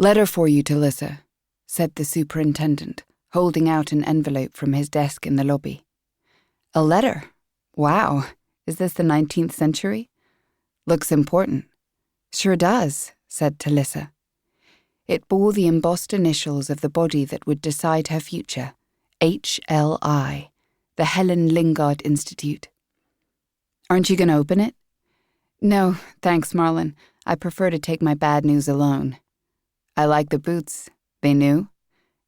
"Letter for you, Talissa," said the superintendent, holding out an envelope from his desk in the lobby. "A letter? Wow, is this the 19th century? Looks important." "Sure does," said Talissa. It bore the embossed initials of the body that would decide her future, HLI, the Helen Lingard Institute. "Aren't you going to open it?" "No, thanks, Marlon. I prefer to take my bad news alone." "I like the boots. They new?"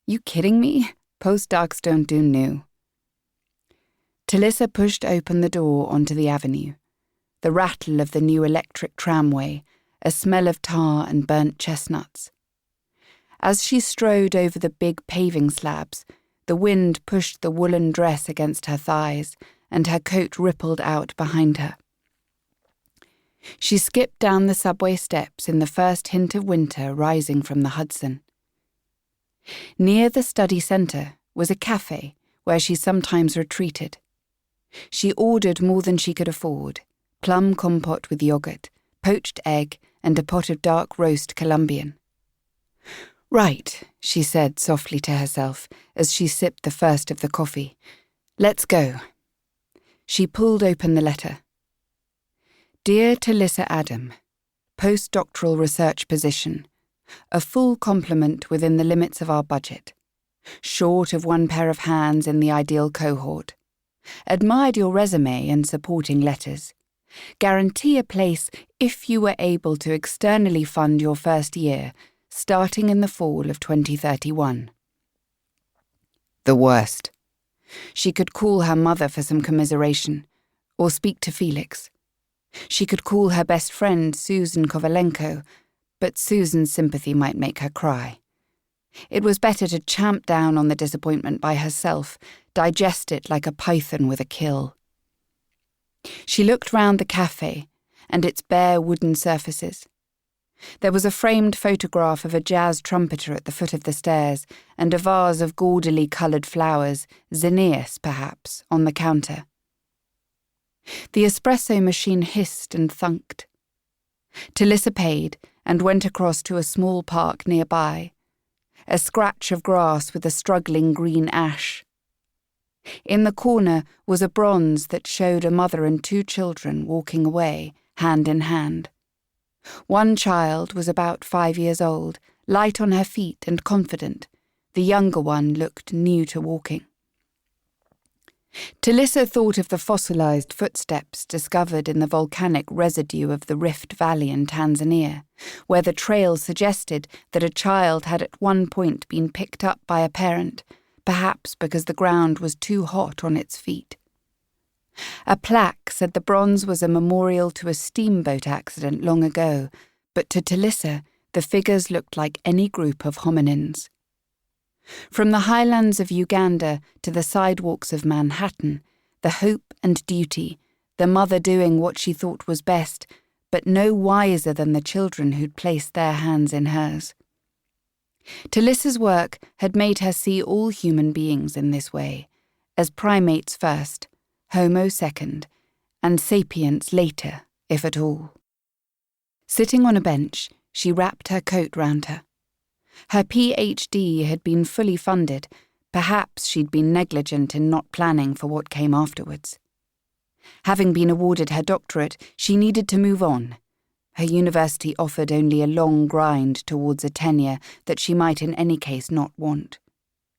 "You kidding me? Postdocs don't do new." Talissa pushed open the door onto the avenue. The rattle of the new electric tramway, a smell of tar and burnt chestnuts. As she strode over the big paving slabs, the wind pushed the woolen dress against her thighs, and her coat rippled out behind her. She skipped down the subway steps in the first hint of winter rising from the Hudson. Near the study centre was a cafe where she sometimes retreated. She ordered more than she could afford: plum compote with yogurt, poached egg, and a pot of dark roast Colombian. "Right," she said softly to herself as she sipped the first of the coffee. "Let's go." She pulled open the letter. "Dear Talissa Adam, postdoctoral research position. A full complement within the limits of our budget. Short of one pair of hands in the ideal cohort. Admired your resume and supporting letters. Guarantee a place if you were able to externally fund your first year, starting in the fall of 2031. The worst. She could call her mother for some commiseration, or speak to Felix. She could call her best friend Susan Kovalenko, but Susan's sympathy might make her cry. It was better to champ down on the disappointment by herself, digest it like a python with a kill. She looked round the cafe and its bare wooden surfaces. There was a framed photograph of a jazz trumpeter at the foot of the stairs and a vase of gaudily coloured flowers, zinnias perhaps, on the counter. The espresso machine hissed and thunked. Talissa paid and went across to a small park nearby, a scratch of grass with a struggling green ash. In the corner was a bronze that showed a mother and two children walking away, hand in hand. One child was about 5 years old, light on her feet and confident. The younger one looked new to walking. Talissa thought of the fossilized footsteps discovered in the volcanic residue of the Rift Valley in Tanzania, where the trail suggested that a child had at one point been picked up by a parent, perhaps because the ground was too hot on its feet. A plaque said the bronze was a memorial to a steamboat accident long ago, but to Talissa the figures looked like any group of hominins. From the highlands of Uganda to the sidewalks of Manhattan, the hope and duty, the mother doing what she thought was best, but no wiser than the children who'd placed their hands in hers. Talissa's work had made her see all human beings in this way, as primates first, Homo second, and sapients later, if at all. Sitting on a bench, she wrapped her coat round her. Her PhD had been fully funded. Perhaps she'd been negligent in not planning for what came afterwards. Having been awarded her doctorate, she needed to move on. Her university offered only a long grind towards a tenure that she might in any case not want.